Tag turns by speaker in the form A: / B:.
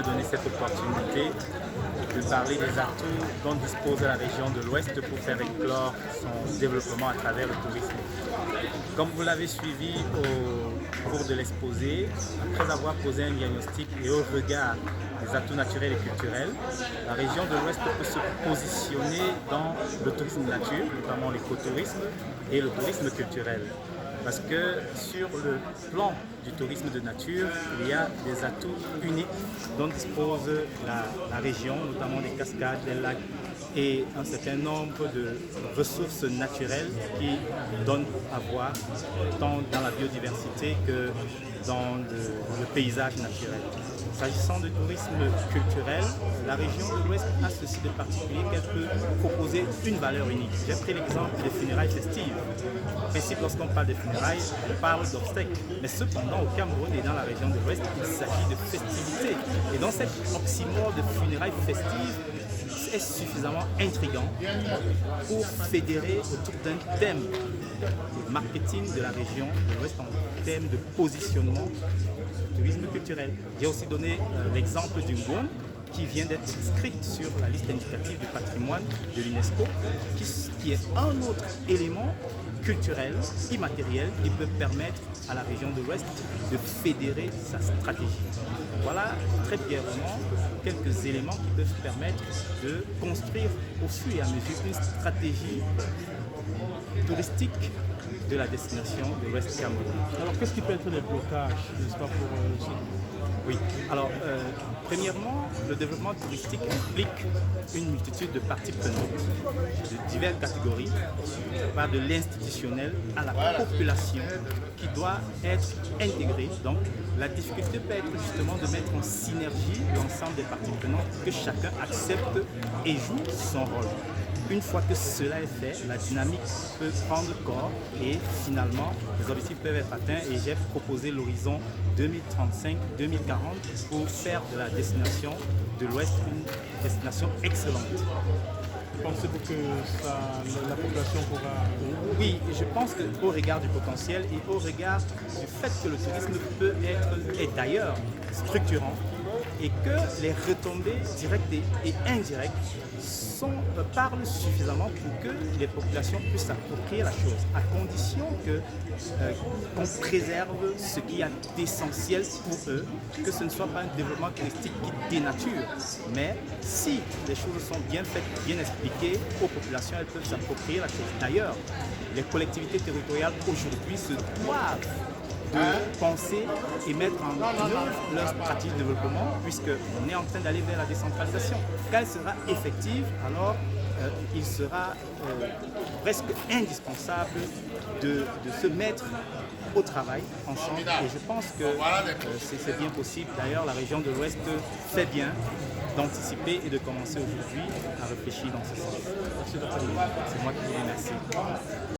A: donner cette opportunité de parler des atouts dont dispose la région de l'Ouest pour faire éclore son développement à travers le tourisme. Comme vous l'avez suivi au cours de l'exposé, après avoir posé un diagnostic et au regard des atouts naturels et culturels, la région de l'Ouest peut se positionner dans le tourisme nature, notamment l'écotourisme et le tourisme culturel. Parce que sur le plan du tourisme de nature, il y a des atouts uniques dont dispose la région, notamment des cascades, des lacs et un certain nombre de ressources naturelles qui donnent à voir tant dans la biodiversité que dans le paysage naturel. S'agissant du tourisme culturel, la région de l'Ouest a ceci de particulier qu'elle peut proposer une valeur unique. J'ai pris l'exemple des funérailles festives. En principe, lorsqu'on parle de funérailles, on parle d'obsèques. Mais cependant, au Cameroun et dans la région de l'Ouest, il s'agit de festivités. Et dans cet oxymore de funérailles festives, est suffisamment intriguant pour fédérer autour d'un thème de marketing de la région de l'Ouest en termes de positionnement du tourisme culturel. J'ai aussi donné l'exemple d'une Ngom qui vient d'être inscrite sur la liste indicative du patrimoine de l'UNESCO, qui est un autre élément culturel, immatériel, qui peut permettre à la région de l'Ouest de fédérer sa stratégie. Voilà très brièvement quelques éléments qui peuvent permettre de construire au fur et à mesure une stratégie touristique de la destination de l'Ouest Cameroun.
B: Alors qu'est-ce qui peut être les blocages, n'est-ce pas, pour
A: Oui, alors premièrement, le développement touristique implique une multitude de parties prenantes de diverses catégories, va de l'institutionnel à la population qui doit être intégrée. Donc la difficulté peut être justement de mettre en synergie l'ensemble des parties prenantes, que chacun accepte et joue son rôle. Une fois que cela est fait, la dynamique peut prendre corps et finalement les objectifs peuvent être atteints et j'ai proposé l'horizon 2035-2040 pour faire de la destination de l'Ouest une destination excellente.
B: Pensez-vous que la population pourra...
A: Oui, je pense qu'au regard du potentiel et au regard du fait que le tourisme peut être, et d'ailleurs, structurant, et que les retombées directes et indirectes parlent suffisamment pour que les populations puissent s'approprier la chose, à condition qu'on préserve ce qu'il y a d'essentiel pour eux, que ce ne soit pas un développement touristique qui dénature, mais si les choses sont bien faites, bien expliquées aux populations, elles peuvent s'approprier la chose. D'ailleurs, les collectivités territoriales aujourd'hui se doivent de penser et mettre en œuvre leur stratégie de développement, puisqu'on est en train d'aller vers la décentralisation. Quand elle sera effective, alors il sera presque indispensable de se mettre au travail ensemble, et je pense que c'est bien possible. D'ailleurs, la région de l'Ouest fait bien d'anticiper et de commencer aujourd'hui à réfléchir dans ce sens. C'est moi qui vous remercie.